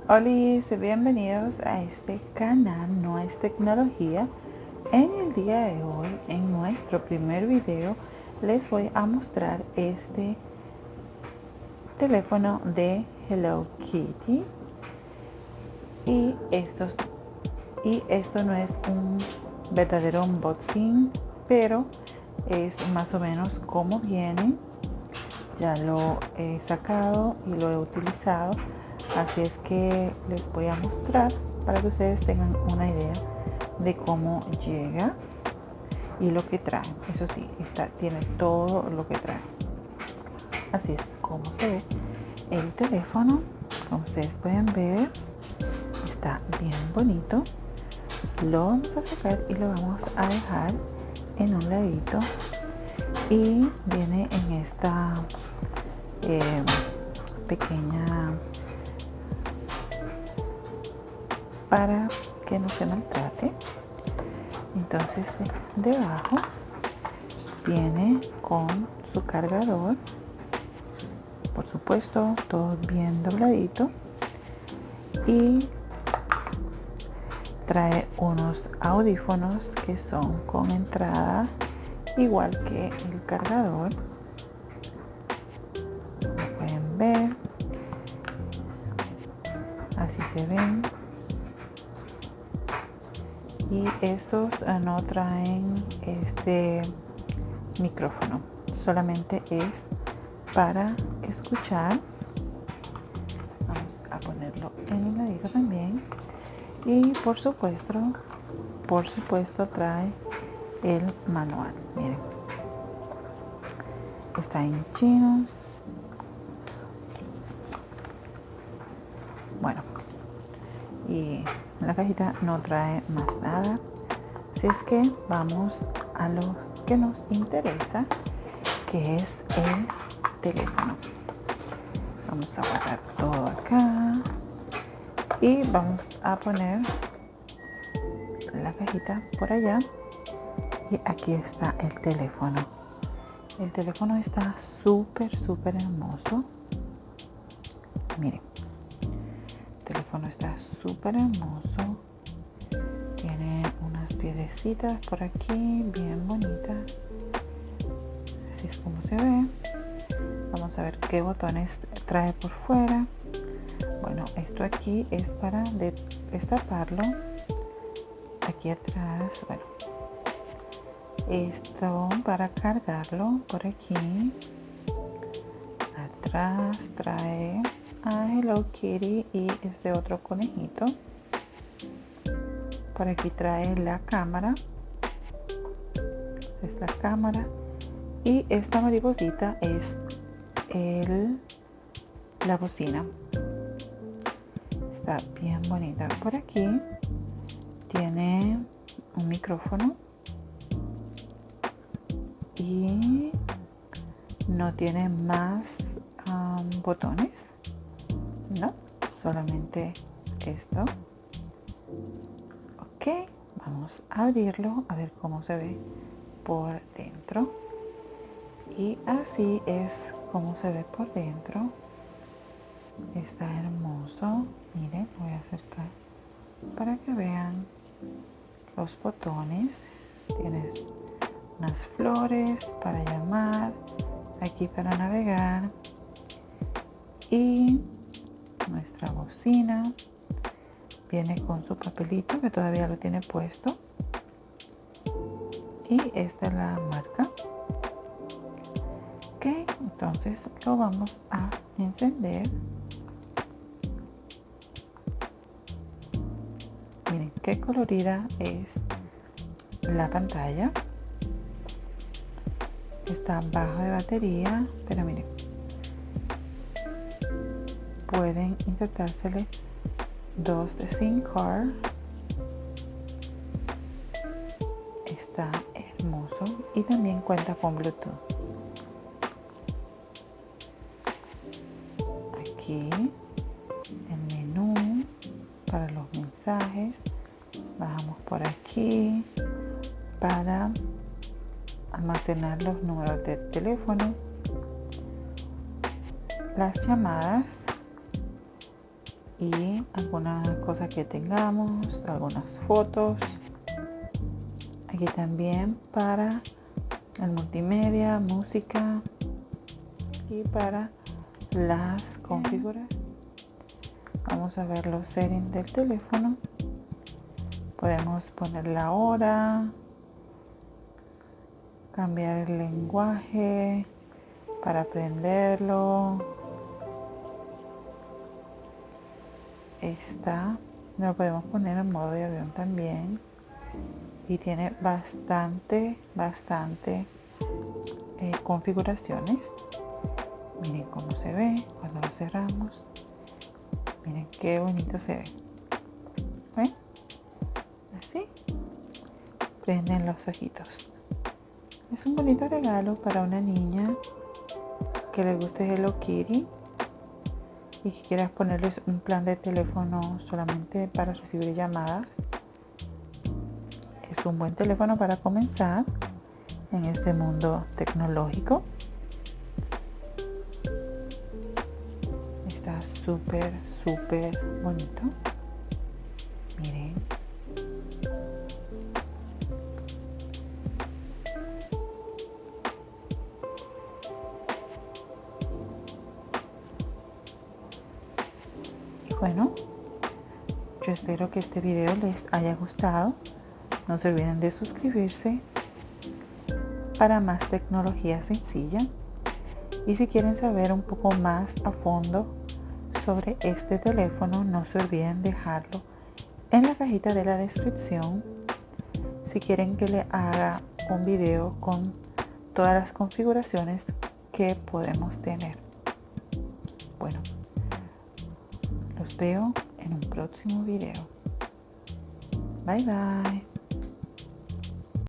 Hola y bienvenidos a este canal No es Tecnología. En el día de hoy, en nuestro primer video, les voy a mostrar este teléfono de Hello Kitty. Y esto no es un verdadero unboxing, pero es más o menos como viene. Ya lo he sacado y lo he utilizado, así es que les voy a mostrar para que ustedes tengan una idea de cómo llega y lo que trae. Eso sí, tiene todo lo que trae. Así es como se ve el teléfono. Como ustedes pueden ver, está bien bonito. Lo vamos a sacar y lo vamos a dejar en un ladito, y viene en esta pequeña para que no se maltrate. Entonces debajo viene con su cargador, por supuesto todo bien dobladito, y trae unos audífonos que son con entrada igual que el cargador. Lo pueden ver, así se ven. Y estos no traen este micrófono, solamente es para escuchar. Vamos a ponerlo en el ladito también. Y por supuesto trae el manual. Miren, está en chino. Bueno, y la cajita no trae más nada, así es que vamos a lo que nos interesa, que es el teléfono. Vamos a guardar todo acá y vamos a poner la cajita por allá, y aquí está el teléfono. El teléfono está súper hermoso. Miren, el teléfono está súper hermoso. Tiene unas piedrecitas por aquí bien bonitas. Así es como se ve. Vamos a ver qué botones trae por fuera. Bueno, esto aquí es para destaparlo. Aquí atrás, bueno, esto para cargarlo por aquí. Atrás trae a Hello Kitty y este otro conejito. Por aquí trae la cámara. Esta es la cámara. Y esta mariposita es la bocina. Está bien bonita. Por aquí tiene un micrófono y no tiene más botones, no, solamente esto. Ok, vamos a abrirlo a ver cómo se ve por dentro. Y así es como se ve por dentro. Está hermoso. Miren, voy a acercar para que vean los botones. Tienes unas flores para llamar, aquí para navegar, y nuestra bocina viene con su papelito que todavía lo tiene puesto, y esta es la marca. Ok, entonces lo vamos a encender. Miren qué colorida es la pantalla. Está bajo de batería, pero miren, pueden insertársele dos de SIM card. Está hermoso y también cuenta con Bluetooth. Aquí el menú para los mensajes. Bajamos por aquí para almacenar los números de teléfono, las llamadas, y alguna cosa que tengamos, algunas fotos. Aquí también para el multimedia, música y para las configuraciones. Vamos a ver los settings del teléfono. Podemos poner la hora, cambiar el lenguaje para prenderlo. Lo podemos poner en modo de avión también. Y tiene bastante configuraciones. Miren cómo se ve cuando lo cerramos. Miren qué bonito se ve. ¿Ven? Así prenden los ojitos. Es un bonito regalo para una niña que le guste Hello Kitty y que quieras ponerles un plan de teléfono solamente para recibir llamadas. Es un buen teléfono para comenzar en este mundo tecnológico. Está súper bonito. Miren. Y bueno, yo espero que este video les haya gustado. No se olviden de suscribirse para más tecnología sencilla. Y si quieren saber un poco más a fondo sobre este teléfono, no se olviden dejarlo en la cajita de la descripción. Si quieren que le haga un video con todas las configuraciones que podemos tener. Bueno, los veo en un próximo video. Bye bye.